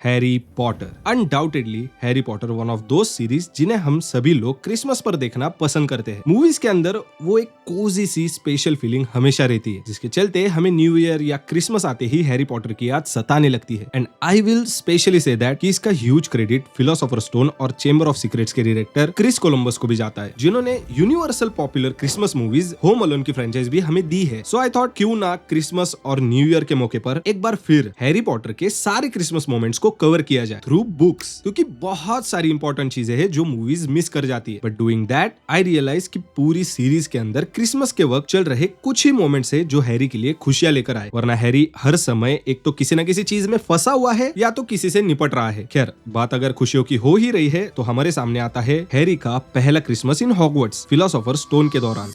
Harry Potter. Undoubtedly Harry Potter one of दो series जिन्हें हम सभी लोग क्रिसमस पर देखना पसंद करते हैं। मूवीज के अंदर वो एक कोजी सी स्पेशल फीलिंग हमेशा रहती है, जिसके चलते हमें न्यू ईयर या क्रिसमस आते ही हैरी पॉटर की याद सताने लगती है। And I will specially say that कि इसका ह्यूज क्रेडिट फिलोसोफर स्टोन और चेंबर ऑफ सीक्रेट्स के डायरेक्टर क्रिस कोलंबस को भी जाता है, जिन्होंने universal popular Christmas movies home alone की फ्रेंचाइज भी हमें दी है। सो आई थॉट क्यों ना क्रिसमस और न्यू ईयर के मौके पर एक बार फिर हैरी पॉटर के सारे क्रिसमस मोमेंट्स को कवर किया जाए थ्रू बुक्स, क्योंकि बहुत सारी इंपॉर्टेंट चीजें हैं जो मूवीज मिस कर जाती है। But doing that I realise कि पूरी सीरीज के अंदर क्रिसमस के वक्त चल रहे कुछ ही मोमेंट्स है जो हैरी के लिए खुशियां लेकर आए, वरना हैरी हर समय एक तो किसी न किसी चीज में फंसा हुआ है या तो किसी से निपट रहा है। खैर, बात अगर खुशियों की हो ही रही है तो हमारे सामने आता है हैरी का पहला क्रिसमस इन हॉगवर्ट्स फिलोसोफर स्टोन के दौरान।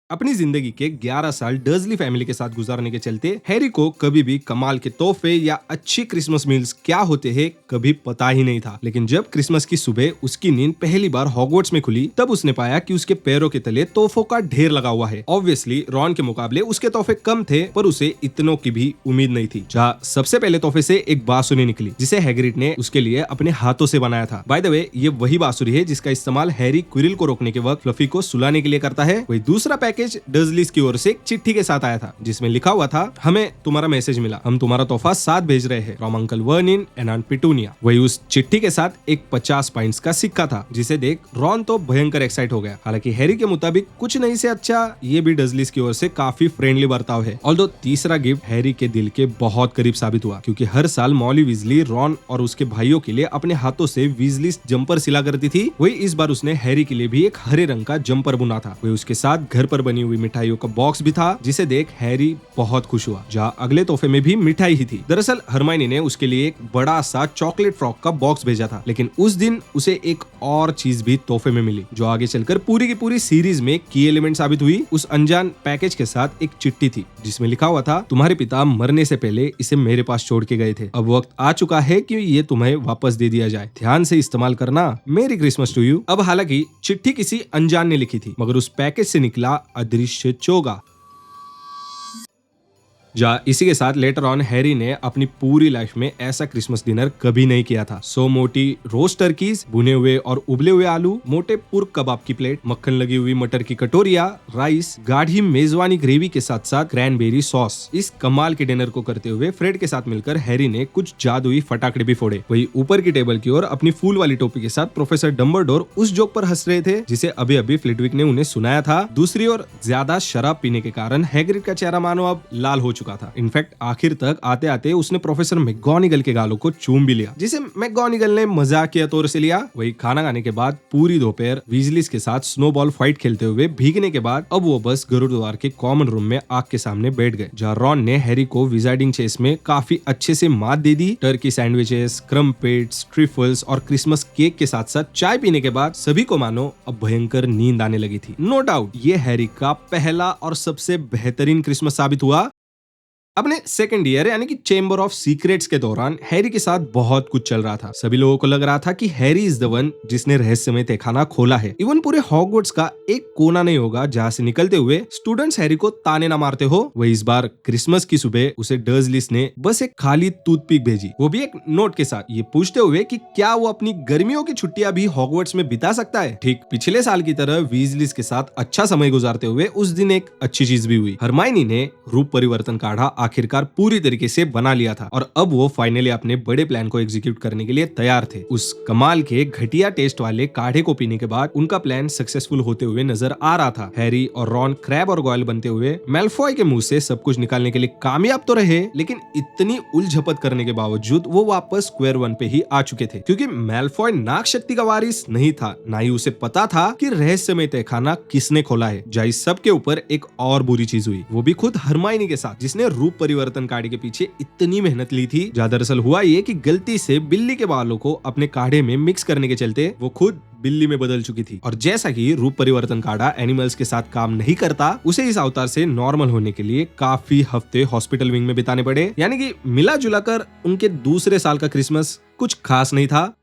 अपनी जिंदगी के 11 साल डर्जली फैमिली के साथ गुजारने के चलते हैरी को कभी भी कमाल के तोहफे या अच्छी क्रिसमस मील्स क्या होते हैं कभी पता ही नहीं था। लेकिन जब क्रिसमस की सुबह उसकी नींद पहली बार हॉगवर्ट्स में खुली, तब उसने पाया कि उसके पैरों के तले तोहफों का ढेर लगा हुआ है। ऑब्वियसली रॉन के मुकाबले उसके तोहफे कम थे, पर उसे इतनों की भी उम्मीद नहीं थी। जहाँ सबसे पहले तोहफे से एक बांसुरी निकली, जिसे हैग्रिड ने उसके लिए अपने हाथों से बनाया था। बाय द वे, ये वही बांसुरी है जिसका इस्तेमाल हैरी क्विरिल को रोकने के वक्त फ्लफी को सुलाने के लिए करता है। वही दूसरा डर्जलीज की ओर से एक चिट्ठी के साथ आया था, जिसमें लिखा हुआ था, हमें तुम्हारा मैसेज मिला, हम तुम्हारा तोहफा साथ भेज रहे हैं, from uncle Vernon and aunt Petunia. वही उस चिट्ठी के साथ एक 50 पॉइंट्स का सिक्का था, जिसे देख रॉन तो भयंकर एक्साइट हो गया। हालांकि हैरी के मुताबिक कुछ नहीं से अच्छा ये भी डर्जलीज की ओर से काफी फ्रेंडली बर्ताव है। ऑल्दो तीसरा गिफ्ट हैरी के दिल के बहुत करीब साबित हुआ, क्योंकि हर साल मॉली वीजली रॉन और उसके भाइयों के लिए अपने हाथों से वीजली जंपर सिला करती थी। वही इस बार उसने हैरी के लिए भी एक हरे रंग का जंपर बुना था। वही उसके साथ घर पर बनी हुई मिठाइयों का बॉक्स भी था, जिसे देख हैरी बहुत खुश हुआ। जहाँ अगले तोहफे में भी मिठाई ही थी। दरअसल हरमाइनी ने उसके लिए एक बड़ा सा चॉकलेट फ्रॉक का बॉक्स भेजा था, लेकिन उस दिन उसे एक और चीज भी तोहफे में मिली, जो आगे चलकर पूरी की पूरी सीरीज में की एलिमेंट साबित हुई। उस अनजान पैकेज के साथ एक चिट्ठी थी, जिसमें लिखा हुआ था, तुम्हारे पिता मरने से पहले इसे मेरे पास छोड़ के गए थे, अब वक्त आ चुका है कि ये तुम्हें वापस दे दिया जाए, ध्यान से इस्तेमाल करना, मेरी क्रिसमस टू यू। अब हालांकि चिट्ठी किसी अनजान ने लिखी थी, मगर उस पैकेज से निकला अदृश्य चोगा। जहाँ इसी के साथ लेटर ऑन हैरी ने अपनी पूरी लाइफ में ऐसा क्रिसमस डिनर कभी नहीं किया था। सो मोटी रोस्ट टर्कीज, भुने हुए और उबले हुए आलू, मोटे पुर्क कबाब की प्लेट, मक्खन लगी हुई मटर की कटोरिया, राइस, गाढ़ी मेजवानी ग्रेवी के साथ साथ क्रैनबेरी सॉस। इस कमाल के डिनर को करते हुए फ्रेड के साथ मिलकर हैरी ने कुछ जादुई फटाकड़े भी फोड़े। वही ऊपर की टेबल की ओर अपनी फूल वाली टोपी के साथ प्रोफेसर डम्बलडोर उस जोक पर हंस रहे थे, जिसे अभी अभी फ्लिटविक ने उन्हें सुनाया था। दूसरी ओर ज्यादा शराब पीने के कारण हैग्रिड का चेहरा मानो अब लाल हो चुका था। इनफैक्ट आखिर तक आते आते उसने प्रोफेसर मैकगोनागल के गालों को चूम भी लिया, जिसे मैकगोनागल ने मजाकिया तौर से लिया। वही खाना खाने के बाद पूरी दोपहर वीजलीज के साथ स्नोबॉल फाइट खेलते हुए भीगने के बाद अब वो बस गुरुद्वार के कॉमन रूम में आग के सामने बैठ गए, जहाँ रॉन ने हैरी को विजार्डिंग चेस में काफी अच्छे से मात दे दी। टर्की सैंडविचेस, क्रम्पेट्स, ट्रिफल्स और क्रिसमस केक के साथ साथ चाय पीने के बाद सभी को मानो अब भयंकर नींद आने लगी थी। नो डाउट ये हैरी का पहला और सबसे बेहतरीन क्रिसमस साबित हुआ। अपने सेकंड ईयर यानी कि चेंबर ऑफ सीक्रेट्स के दौरान हैरी के साथ बहुत कुछ चल रहा था। सभी लोगों को लग रहा था कि हैरी इज द वन जिसने रहस्यमय तहखाना खोला है। इवन पूरे हॉगवर्ट्स का एक कोना नहीं होगा जहां से निकलते हुए स्टूडेंट्स हैरी को ताने ना मारते हो। वही इस बार क्रिसमस की सुबह उसे डर्जलीज ने बस एक खाली टूथपिक भेजी, वो भी एक नोट के साथ, ये पूछते हुए कि क्या वो अपनी गर्मियों की छुट्टियां भी हॉगवर्ट्स में बिता सकता है। ठीक पिछले साल की तरह वीजलीज के साथ अच्छा समय गुजारते हुए उस दिन एक अच्छी चीज भी हुई। हरमाइनी ने रूप परिवर्तन काढ़ा आखिरकार पूरी तरीके से बना लिया था, और अब वो फाइनली अपने बड़े प्लान को एग्जीक्यूट करने के लिए तैयार थे। उस कमाल के घटिया टेस्ट वाले काढ़े को पीने के बाद उनका प्लान सक्सेसफुल होते हुए नजर आ रहा था। हैरी और रॉन क्रैब और गोयल बनते हुए मैल्फॉय के मुंह से सब कुछ निकालने के लिए कामयाब तो रहे, लेकिन इतनी उलझपत करने के बावजूद वो वापस स्क्वायर वन पे ही आ चुके थे, क्योंकि मैल्फॉय नाग शक्ति का वारिस नहीं था, ना ही उसे पता था कि रहस्यमय तहखाना किसने खोला है। जहाँ इस सब के ऊपर एक और बुरी चीज हुई, वो भी खुद हरमाइनी के साथ, जिसने रूप परिवर्तन काढ़े के पीछे इतनी मेहनत ली थी। जहाँ दरअसल हुआ ये कि गलती से बिल्ली के बालों को अपने काढ़े में मिक्स करने के चलते वो खुद बिल्ली में बदल चुकी थी। और जैसा कि रूप परिवर्तन काढ़ा एनिमल्स के साथ काम नहीं करता, उसे इस अवतार से नॉर्मल होने के लिए काफी हफ्ते हॉस्पिटल विंग में बिताने पड़े। यानी कि मिला जुला कर उनके दूसरे साल का क्रिसमस कुछ खास नहीं था।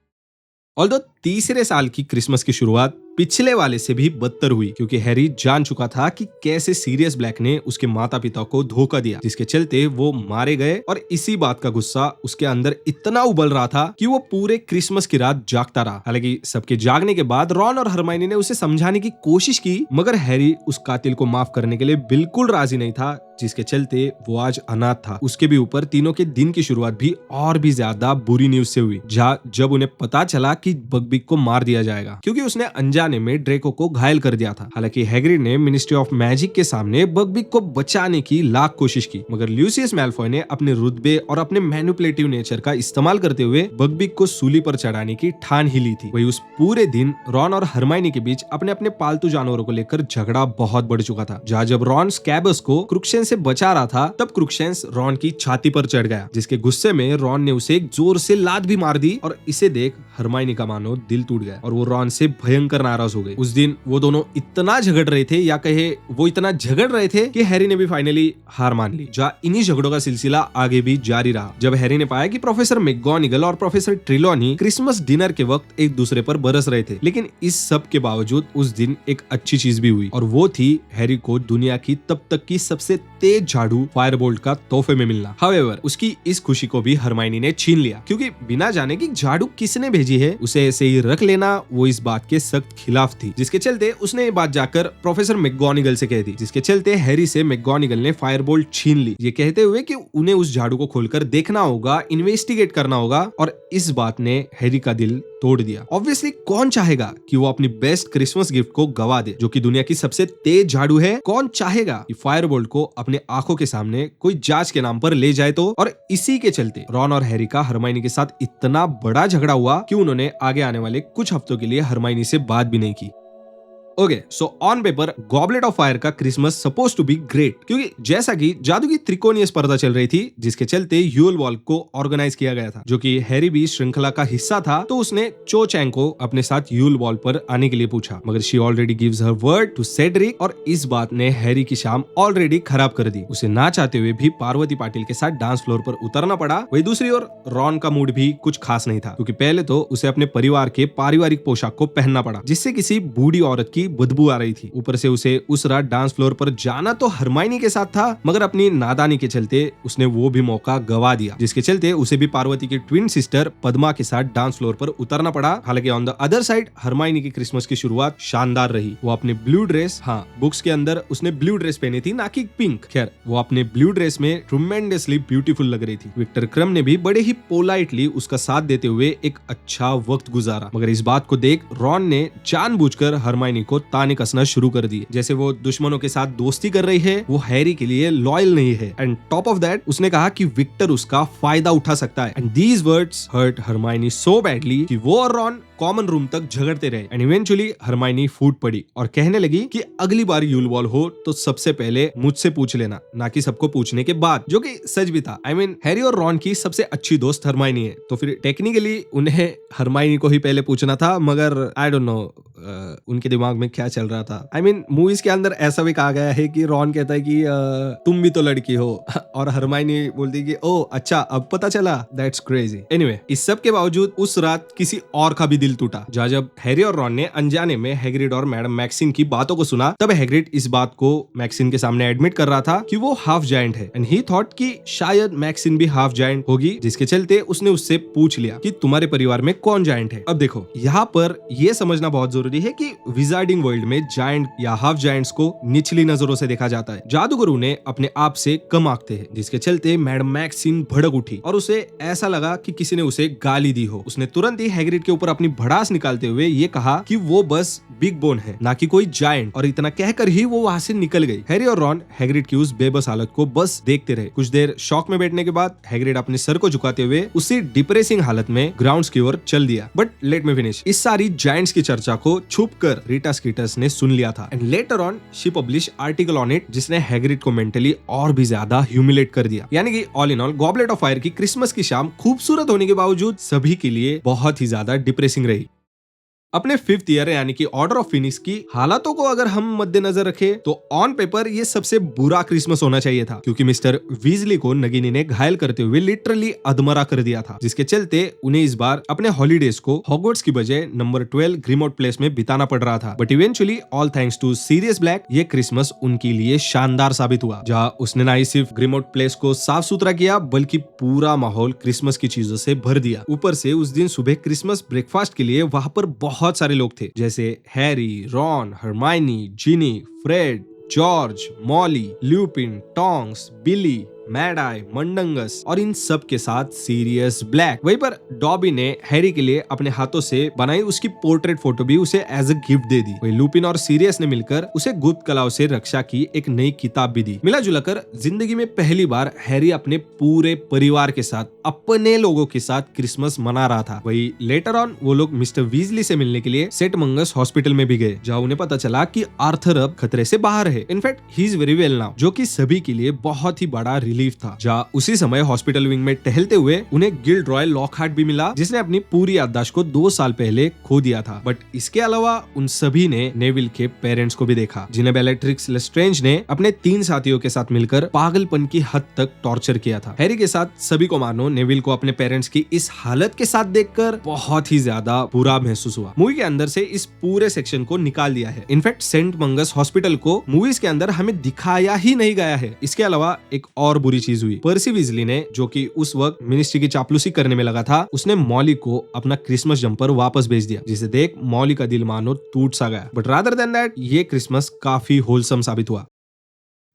ऑल्दो तीसरे साल की क्रिसमस की शुरुआत पिछले वाले से भी बदतर हुई, क्योंकि हैरी जान चुका था कि कैसे सीरियस ब्लैक ने उसके माता पिता को धोखा दिया, जिसके चलते वो मारे गए। और इसी बात का गुस्सा उसके अंदर इतना उबल रहा था कि वो पूरे क्रिसमस की रात जागता रहा। हालांकि सबके जागने के बाद रॉन और हरमाइनी ने उसे समझाने की कोशिश की, मगर हैरी उस कातिल को माफ करने के लिए बिल्कुल राजी नहीं था, जिसके चलते वो आज अनाथ था। उसके भी ऊपर तीनों के दिन की शुरुआत भी और भी ज्यादा बुरी न्यूज से हुई, जब उन्हें पता चला कि बकबिक को मार दिया जाएगा, क्योंकि उसने अनजाने में ड्रेको को घायल कर दिया था। हालांकि हैग्रिड ने मिनिस्ट्री ऑफ मैजिक के सामने बकबिक को बचाने की लाख कोशिश की, मगर ल्यूसियस मैल्फॉय ने अपने रुतबे और अपने मैनिपुलेटिव नेचर का इस्तेमाल करते हुए बकबिक को सूली पर चढ़ाने की ठान ही ली थी। वही उस पूरे दिन रॉन और हरमाइनी के बीच अपने अपने पालतू जानवरों को लेकर झगड़ा बहुत बढ़ चुका था। जब रॉन स्कैबस को क्रुक्शेंस से बचा रहा था, तब क्रुक्शेंस रॉन की छाती पर चढ़ गया, जिसके गुस्से में रॉन ने उसे एक जोर से लात भी मार दी। और इसे देख हरमाइनी का मानो दिल टूट गया और वो रॉन से भयंकर नाराज हो गई। उस दिन वो दोनों इतना झगड़ रहे थे, या कहे वो इतना झगड़ रहे थे कि हैरी ने भी फाइनली हार मान ली। इन्हीं झगड़ों का सिलसिला आगे भी जारी रहा, जब हैरी ने पाया कि प्रोफेसर मैगगॉनिगल और प्रोफेसर ट्रेलॉनी क्रिसमस डिनर के वक्त एक दूसरे पर बरस रहे थे। लेकिन इस सब के बावजूद उस दिन एक अच्छी चीज भी हुई, और वो थी हैरी को दुनिया की तब तक की सबसे तेज झाड़ू फायरबोल्ट का तोहफे में मिलना। हाउएवर, उसकी इस खुशी को भी हरमाइनी ने छीन लिया, क्योंकि बिना जाने कि झाड़ू किसने भेजी है, उसे ऐसे ही रख लेना वो इस बात के सख्त खिलाफ थी, जिसके चलते उसने ये बात जाकर प्रोफेसर मैगगॉनिगल से कह दी, जिसके चलते हैरी से मैगगॉनिगल ने फायरबोल्ट छीन ली, ये कहते हुए कि उन्हें उस झाड़ू को खोलकर देखना होगा, इन्वेस्टिगेट करना होगा। और इस बात ने हैरी का दिल तोड़ दिया। ऑब्वियसली कौन चाहेगा कि वो अपनी बेस्ट क्रिसमस गिफ्ट को गवा दे, जो कि दुनिया की सबसे तेज झाड़ू है। कौन चाहेगा कि फायरबोल्ट को अपने आंखों के सामने कोई जांच के नाम पर ले जाए तो। और इसी के चलते रॉन और हैरी का हरमाइनी के साथ इतना बड़ा झगड़ा हुआ कि उन्होंने आगे आने वाले कुछ हफ्तों के लिए हरमाइनी से बात भी नहीं की। Okay, so on paper Goblet of Fire का Christmas suppose to be great, क्योंकि जैसा कि जादू की त्रिकोणीय स्पर्धा चल रही थी, जिसके चलते यूल वॉल को ऑर्गेनाइज किया गया था, जो कि हैरी भी श्रृंखला का हिस्सा था, तो उसने चो चैंग को अपने साथ यूल वॉल पर आने के लिए पूछा, मगर she already gives her word to Cedric. और इस बात ने हैरी की शाम ऑलरेडी खराब कर दी। उसे ना चाहते हुए भी पार्वती पाटिल के साथ डांस फ्लोर पर उतरना पड़ा। वही दूसरी ओर रॉन का मूड भी कुछ खास नहीं था, क्योंकि पहले तो उसे अपने परिवार के पारिवारिक पोशाक को पहनना पड़ा, जिससे किसी बूढ़ी औरत की बदबू आ रही थी। ऊपर से उसे उस रात डांस फ्लोर पर जाना तो हरमाइनी के साथ था, मगर अपनी नादानी के चलते उसने वो भी मौका गवा दिया, जिसके चलते उसे भी पार्वती की ट्विन सिस्टर पद्मा के साथ डांस फ्लोर पर उतरना पड़ा। हालांकि on the other side Hermione की क्रिसमस की शुरुआत शानदार रही। वो अपने ब्लू ड्रेस, हाँ बुक्स के अंदर उसने ब्लू ड्रेस पहनी थी, ना कि पिंक। खैर, वो अपने ब्लू ड्रेस में ट्रुमेंडसली ब्यूटीफुल लग रही थी। विक्टर क्रम ने भी बड़े ही पोलाइटली उसका साथ देते हुए एक अच्छा वक्त गुजारा, मगर इस बात को देख रॉन ने जानबूझकर हरमाइनी को ताने कसना शुरू कर दिए, जैसे वो दुश्मनों के साथ दोस्ती कर रही है, वो हैरी के लिए लॉयल नहीं है। एंड टॉप ऑफ दैट उसने कहा कि विक्टर उसका फायदा उठा सकता है। And these words hurt Hermione so badly कि वो और रॉन कॉमन रूम तक झगड़ते रहे। एंड इवेंचुअली हरमाइनी फूट पड़ी और कहने लगी कि अगली बार यूल वॉल हो तो सबसे पहले मुझसे पूछ लेना, ना कि सबको पूछने के बाद, जो कि सच भी था। आई मीन हैरी और रॉन की सबसे अच्छी दोस्त हरमाइनी है, तो फिर टेक्निकली उन्हें हरमाइनी को ही पहले पूछना था, मगर आई डोंट नो उनके दिमाग में क्या चल रहा था। आई मीन मूवीज के अंदर ऐसा भी कहा गया है कि रॉन कहता है कि तुम भी तो लड़की हो, और हरमाइनी बोलती है कि ओ अच्छा अब पता चला, दैट्स क्रेजी। एनीवे, इस सब के बावजूद उस रात किसी और का भी दिल टूटा। जब हैरी और रॉन ने अनजाने में हैग्रिड और मैडम मैक्सिन की बातों को सुना, तब हैग्रिड इस बात को मैक्सिन के सामने एडमिट कर रहा था कि वो हाफ जायंट है। एंड ही थॉट कि शायद मैक्सिन भी हाफ जायंट होगी, जिसके चलते उसने उससे पूछ लिया कि तुम्हारे परिवार में कौन जायंट है। अब देखो, यहाँ पर यह समझना बहुत जरूरी है कि विजार्डिंग वर्ल्ड में जायंट या हाफ जायंट्स को निचली नजरों से देखा जाता है। जादूगरू ने अपने आप से कम आंकते हैं, जिसके चलते मैडम मैक्सिन भड़क उठी और उसे ऐसा लगा कि किसी ने उसे गाली दी हो। उसने तुरंत ही हैग्रिड के ऊपर अपनी भड़ास निकालते हुए ये कहा कि वो बस बिग बोन है, ना कि कोई जायंट, और इतना कहकर ही वो वहां से निकल गई। हैरी और रॉन हैग्रिड की उस बेबस हालत को बस देखते रहे। कुछ देर शॉक में बैठने के बाद हैग्रिड अपने सर को झुकाते हुए उसी डिप्रेसिंग हालत में ग्राउंड्स की ओर चल दिया। But let me finish. इस सारी जायंट्स की चर्चा को छुपकर रीटा स्कीटर्स ने सुन लिया था, and later on she publish article on it, जिसने हैग्रिड को मेंटली और भी ज्यादा ह्यूमिलेट कर दिया। यानी कि all in all goblet of fire की क्रिसमस की शाम खूबसूरत होने के बावजूद सभी के लिए बहुत ही ज्यादा डिप्रेसिंग रही। अपने 5th ईयर यानी कि ऑर्डर ऑफ फिनिक्स की हालातों को अगर हम मद्देनजर रखें तो ऑन पेपर ये सबसे बुरा क्रिसमस होना चाहिए था, क्योंकि मिस्टर वीजली को नगिनी ने घायल करते हुए लिटरली अधमरा कर दिया था, जिसके चलते उन्हें इस बार अपने हॉलीडेज को हॉगवर्ट्स की बजाय नंबर 12 ग्रीमोट प्लेस में बिताना पड़ रहा था। But eventually all thanks to Sirius Black ये क्रिसमस उनके लिए शानदार साबित हुआ, जहाँ उसने ना ही सिर्फ ग्रीमोट प्लेस को साफ सुथरा किया बल्कि पूरा माहौल क्रिसमस की चीजों से भर दिया। ऊपर से उस दिन सुबह क्रिसमस ब्रेकफास्ट के लिए वहां पर बहुत सारे लोग थे, जैसे Harry, Ron, Hermione, Ginny, Fred, George, Molly, Lupin, Tonks, Billy, Mad Eye, Mundungus और इन सब के साथ सीरियस ब्लैक। वहीं पर डॉबी ने हैरी के लिए अपने हाथों से बनाई उसकी पोर्ट्रेट फोटो भी उसे एज अ गिफ्ट दे दी। वहीं लुपिन और सीरियस ने मिलकर उसे गुप्त कलाओं से रक्षा की एक नई किताब भी दी। मिला जुला कर जिंदगी में पहली बार हैरी अपने पूरे परिवार के साथ, अपने लोगों के साथ क्रिसमस मना रहा था। वही लेटर ऑन वो लोग मिस्टर वीजली से मिलने के लिए सेंट मंगस हॉस्पिटल में भी गए, जहाँ उन्हें पता चला कि आर्थर अब खतरे से बाहर है। In fact he is very well now, जो कि सभी के लिए बहुत ही बड़ा रिलीफ था। जहाँ उसी समय हॉस्पिटल विंग में टहलते हुए उन्हें गिल्डरॉय लॉकहार्ट भी मिला, जिसने अपनी पूरी याददाश्त को 2 साल पहले खो दिया था। बट इसके अलावा उन सभी ने नेविल के पेरेंट्स को भी देखा, जिन्हें बेलेट्रिक्स लेस्ट्रेंज ने अपने 3 साथियों के साथ मिलकर पागलपन की हद तक टॉर्चर किया था। हैरी के साथ सभी को मानो नेविल को अपने पेरेंट्स की इस हालत के साथ देखकर बहुत ही ज्यादा बुरा महसूस हुआ। मूवी के अंदर से इस पूरे सेक्शन को निकाल दिया है। इनफैक्ट सेंट मंगस हॉस्पिटल को मूवीज के अंदर हमें दिखाया ही नहीं गया है। इसके अलावा एक और बुरी चीज हुई, पर्सी वीजली ने, जो कि उस वक्त मिनिस्ट्री की चापलूसी करने में लगा था, उसने मॉली को अपना क्रिसमस जंपर वापस भेज दिया, जिसे देख मॉली का दिल मानो टूट सा गया। बट रादर देन दैट ये क्रिसमस काफी होलसम साबित हुआ।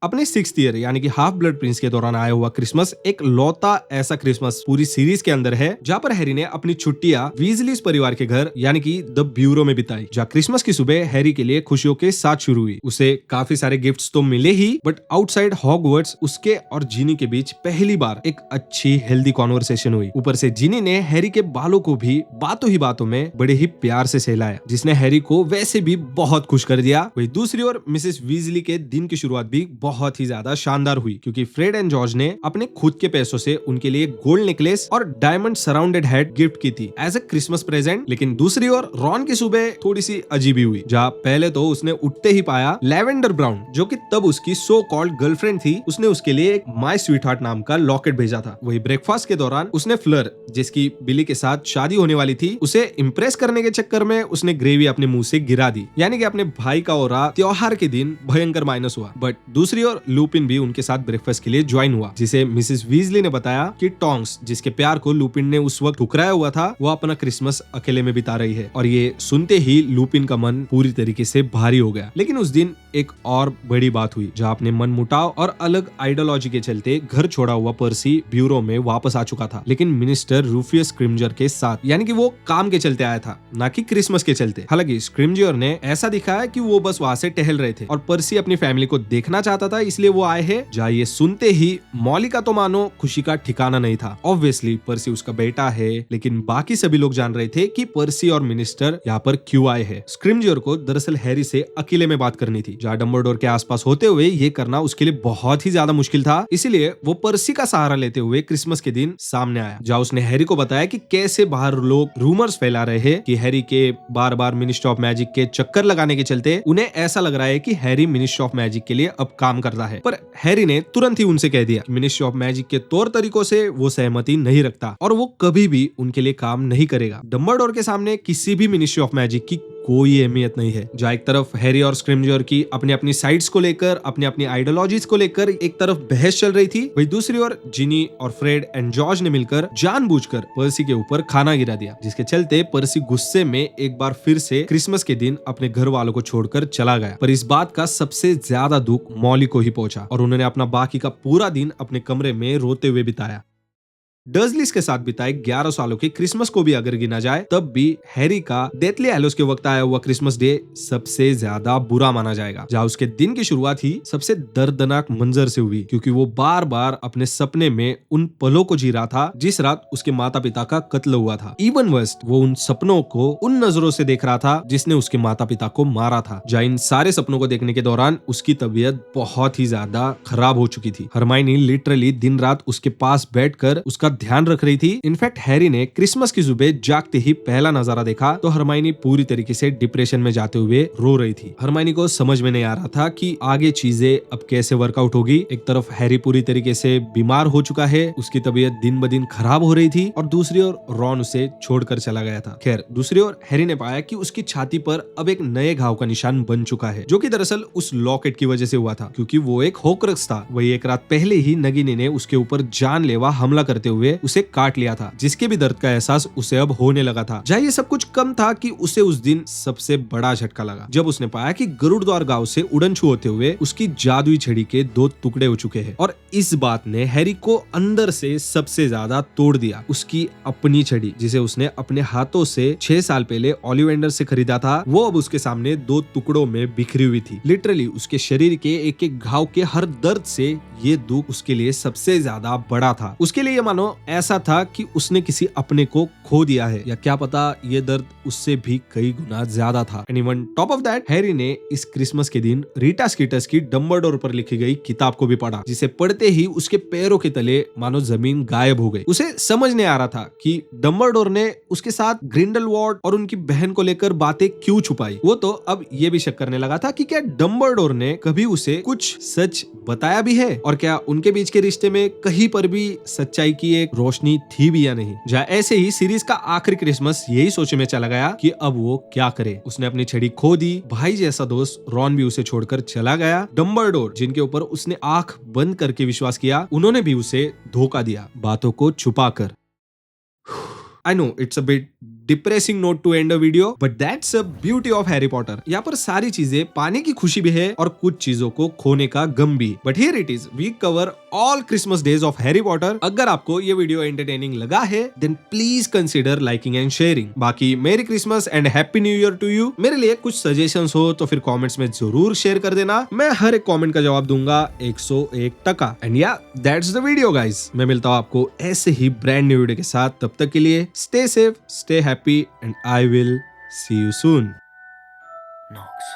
अपने 6th ईयर यानी कि हाफ ब्लड प्रिंस के दौरान आया हुआ क्रिसमस एक लौता ऐसा क्रिसमस पूरी सीरीज के अंदर है, जहाँ पर हैरी ने अपनी छुट्टियां वीजलीज परिवार के घर यानी कि द ब्यूरो में बिताई, जहाँ क्रिसमस की सुबह हैरी के लिए खुशियों के साथ शुरू हुई। उसे काफी सारे गिफ्ट्स तो मिले ही, बट आउटसाइड हॉगवर्ट्स उसके और जिनी के बीच पहली बार एक अच्छी हेल्दी कॉन्वर्सेशन हुई। ऊपर से जिनी ने हैरी के बालों को भी बातों ही बातों में बड़े ही प्यार से सहलाया, जिसने हैरी को वैसे भी बहुत खुश कर दिया। वही दूसरी ओर मिसेस वीजली के दिन की शुरुआत भी बहुत ही ज्यादा शानदार हुई, क्योंकि फ्रेड एंड जॉर्ज ने अपने खुद के पैसों से उनके लिए गोल्ड नेकलेस और डायमंड सराउंडेड हेड गिफ्ट की थी एज अ क्रिसमस प्रेजेंट। लेकिन दूसरी ओर रॉन की सुबह थोड़ी सी अजीब ही हुई, जहाँ पहले तो उसने उठते ही पाया लेवेंडर ब्राउन, जो कि तब उसकी सो कॉल्ड गर्लफ्रेंड थी, उसने उसके लिए एक माय स्वीट हार्ट नाम का लॉकेट भेजा था। वही ब्रेकफास्ट के दौरान उसने फ्लर, जिसकी बिली के साथ शादी होने वाली थी, उसे इम्प्रेस करने के चक्कर में उसने ग्रेवी अपने मुंह से गिरा दी, यानी कि अपने भाई का ऑरा त्योहार के दिन भयंकर माइनस हुआ। बट दूसरी ओर लुपिन भी उनके साथ ब्रेकफास्ट के लिए ज्वाइन हुआ, जिसे मिसेस वीजली ने बताया कि टोंग्स, जिसके प्यार को लुपिन ने उस वक्त ठुकराया हुआ था, वो अपना क्रिसमस अकेले में बिता रही है। और ये सुनते ही लुपिन का मन पूरी तरीके से भारी हो गया। लेकिन उस दिन एक और बड़ी बात हुई, जहाँ अपने मन मुटाव और अलग आइडियोलॉजी के चलते घर छोड़ा हुआ पर्सी ब्यूरो में वापस आ चुका था, लेकिन मिनिस्टर रूफियस स्क्रिमजर के साथ, यानी कि वो काम के चलते आया था, ना कि क्रिसमस के चलते। हालांकि स्क्रिमजर ने ऐसा दिखाया कि वो बस वहां से टहल रहे थे और पर्सी अपनी फैमिली को देखना चाहता था, इसलिए वो आए हैं। जहाँ ये सुनते ही मॉली का तो मानो खुशी का ठिकाना नहीं था। ऑब्वियसली पर्सी उसका बेटा है, लेकिन बाकी सभी लोग जान रहे थे कि पर्सी और मिनिस्टर यहाँ पर क्यों आए हैं। स्क्रिमजर को दरअसल हैरी से अकेले में बात करनी थी, जहाँ डंबलडोर के आसपास होते हुए ये करना उसके लिए बहुत ही ज्यादा मुश्किल था। इसीलिए वो पर्सी का सहारा लेते हुए क्रिसमस के दिन सामने आया, जहाँ उसने हैरी को बताया कि कैसे बाहर लोग रूमर्स फैला रहे हैं कि हैरी के बार बार मिनिस्ट्री ऑफ मैजिक के चक्कर लगाने के चलते उन्हें ऐसा लग रहा है कि हैरी मिनिस्ट्री ऑफ मैजिक के लिए अब काम करता है। पर हैरी ने तुरंत ही उनसे कह दिया कि मिनिस्ट्री ऑफ मैजिक के तौर तरीकों से वो सहमति नहीं रखता और वो कभी भी उनके लिए काम नहीं करेगा। डंबलडोर के सामने किसी भी मिनिस्ट्री ऑफ मैजिक की कोई अहमियत नहीं है। जहाँ एक तरफ हैरी और स्क्रिमजर की अपनी अपनी साइड्स को लेकर, अपनी अपनी आइडियोलॉजीज को लेकर एक तरफ बहस चल रही थी, वही दूसरी ओर जिनी और फ्रेड एंड जॉर्ज ने मिलकर जानबूझकर पर्सी के ऊपर खाना गिरा दिया, जिसके चलते पर्सी गुस्से में एक बार फिर से क्रिसमस के दिन अपने घर वालों को छोड़कर चला गया। पर इस बात का सबसे ज्यादा दुख मॉली को ही पहुंचा और उन्होंने अपना बाकी का पूरा दिन अपने कमरे में रोते हुए बिताया। डर्जलीज के साथ बिताए 11 सालों के क्रिसमस को भी अगर गिना जाए, तब भी हैरी का डेथली हैलोस के वक्त आया हुआ क्रिसमस डे सबसे ज्यादा बुरा माना जाएगा, जहाँ उसके दिन की शुरुआत ही सबसे दर्दनाक मंजर से हुई, क्योंकि वो बार बार अपने सपने में उन पलों को जी रहा था जिस रात उसके माता पिता का कत्ल हुआ था। इवन वर्स्ट, वो उन सपनों को उन नजरों से देख रहा था जिसने उसके माता पिता को मारा था। जहाँ इन सारे सपनों को देखने के दौरान उसकी तबीयत बहुत ही ज्यादा खराब हो चुकी थी। हरमाइनी लिटरली दिन रात उसके पास बैठकर उसका ध्यान रख रही थी। इनफैक्ट हैरी ने क्रिसमस की सुबह जागते ही पहला नजारा देखा तो हरमाइनी पूरी तरीके से डिप्रेशन में जाते हुए रो रही थी। हरमाइनी को समझ में नहीं आ रहा था कि आगे चीजें अब कैसे वर्कआउट होगी। एक तरफ हैरी पूरी तरीके से बीमार हो चुका है, उसकी तबीयत दिन ब दिन खराब हो रही थी, और दूसरी ओर रॉन उसे छोड़कर चला गया था। खैर, दूसरी ओर हैरी ने पाया कि उसकी छाती पर अब एक नए घाव का निशान बन चुका है, जो कि दरअसल उस लॉकेट की वजह से हुआ था, क्योंकि वो एक होक्रक्स था। वही एक रात पहले ही नगिनी ने उसके ऊपर जानलेवा हमला करते हुए उसे काट लिया था, जिसके भी दर्द का एहसास उसे अब होने लगा था। जहाँ ये सब कुछ कम था कि उसे उस दिन सबसे बड़ा झटका लगा जब उसने पाया कि गरुड़द्वार गांव से उड़न छू होते हुए उसकी जादुई छड़ी के 2 टुकड़े हो चुके हैं। और इस बात ने हैरी को अंदर से सबसे ज्यादा तोड़ दिया। उसकी अपनी छड़ी, जिसे उसने अपने हाथों से 6 साल पहले ओलिवेंडर से खरीदा था, वो अब उसके सामने 2 टुकड़ों में बिखरी हुई थी। लिटरली उसके शरीर के एक एक घाव के हर दर्द से ये दुख उसके लिए सबसे ज्यादा बड़ा था। उसके लिए ये मानो ऐसा था कि उसने किसी अपने को खो दिया है, या क्या पता ये दर्द उससे भी कई गुना ज्यादा था। And even top of that, Harry ने इस क्रिसमस के दिन रीटा स्कीटर्स की डंबलडोर पर लिखी गई किताब को भी पढ़ा, जिसे पढ़ते ही उसके पैरों के तले मानो जमीन गायब हो गई। उसे समझ नहीं आ रहा था कि डंबलडोर ने उसके साथ ग्रिंडलवॉल्ड और उनकी बहन को लेकर बातें क्यों छुपाई। वो तो अब ये भी शक करने लगा था कि क्या डंबलडोर ने कभी उसे कुछ सच बताया भी है, और क्या उनके बीच के रिश्ते में कहीं पर भी सच्चाई की एक रोशनी थी भी या नहीं। जहाँ ऐसे ही सीरीज का आखिरी क्रिसमस यही सोच में चला गया कि अब वो क्या करे। उसने अपनी छड़ी खो दी, भाई जैसा दोस्त रॉन भी उसे छोड़कर चला गया, डंबलडोर जिनके ऊपर उसने आंख बंद करके विश्वास किया, उन्होंने भी उसे धोखा दिया, बातों को छुपाकर। I know it's a bit depressing note to end a video, but that's a beauty of Harry Potter. यहाँ पर सारी चीजें पाने की खुशी भी है और कुछ चीजों को खोने का गम भी। But here it is, we cover all Christmas days of Harry Potter. अगर आपको ये वीडियो एंटरटेनिंग लगा है, then please consider liking and sharing. बाकी मेरी Christmas and happy new year to you. मेरे लिए कुछ सजेशंस हो तो फिर कमेंट्स में जरूर शेयर कर देना। मैं हर एक कमेंट का जवाब दूंगा 101%। एंड या दैट्स द वीडियो गाइस। मैं मिलता हूँ आपको ऐसे ही ब्रांड न्यू वीडियो के साथ। तब तक के लिए stay safe, stay happy, and I will see you soon. Nox.